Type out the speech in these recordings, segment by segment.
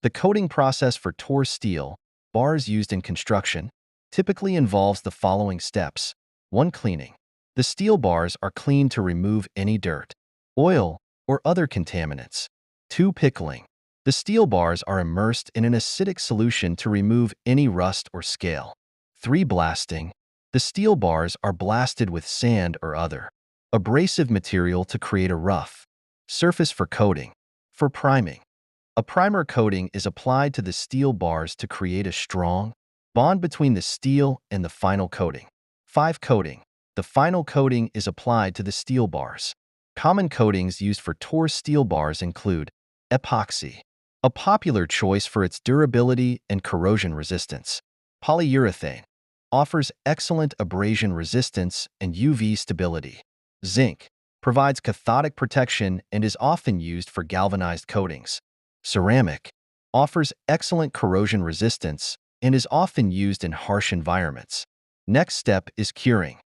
The coating process for tour steel bars used in construction typically involves the following steps. 1. Cleaning. The steel bars are cleaned to remove any dirt, oil, or other contaminants. 2. Pickling. The steel bars are immersed in an acidic solution to remove any rust or scale. 3. Blasting. The steel bars are blasted with sand or other abrasive material to create a rough surface for coating. For priming. A primer coating is applied to the steel bars to create a strong bond between the steel and the final coating. 5. Coating. The final coating is applied to the steel bars. Common coatings used for tour steel bars include epoxy, a popular choice for its durability and corrosion resistance. Polyurethane offers excellent abrasion resistance and UV stability. Zinc provides cathodic protection and is often used for galvanized coatings. Ceramic offers excellent corrosion resistance and is often used in harsh environments. Next step is curing.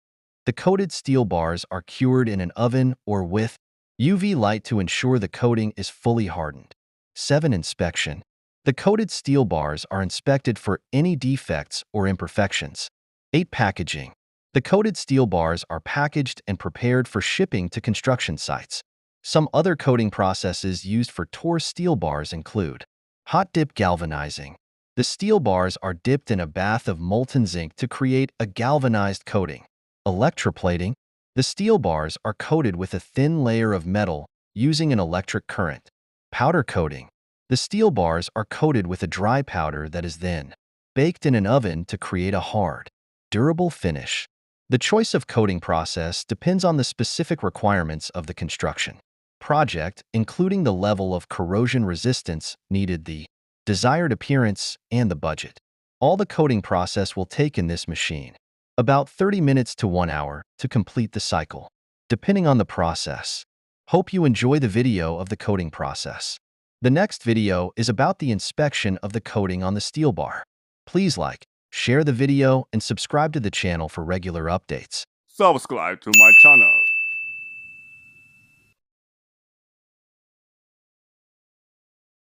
The coated steel bars are cured in an oven or with UV light to ensure the coating is fully hardened. 7. Inspection. The coated steel bars are inspected for any defects or imperfections. 8. Packaging. The coated steel bars are packaged and prepared for shipping to construction sites. Some other coating processes used for tour steel bars include hot dip galvanizing. The steel bars are dipped in a bath of molten zinc to create a galvanized coating. Electroplating. The steel bars are coated with a thin layer of metal using an electric current. Powder coating. The steel bars are coated with a dry powder that is then baked in an oven to create a hard, durable finish. The choice of coating process depends on the specific requirements of the construction project, including the level of corrosion resistance needed, the desired appearance, and the budget. All the coating process will take in this machine about 30 minutes to 1 hour to complete the cycle, depending on the process. Hope you enjoy the video of the coating process. The next video is about the inspection of the coating on the steel bar. Please like, share the video, and subscribe to the channel for regular updates. Subscribe to my channel.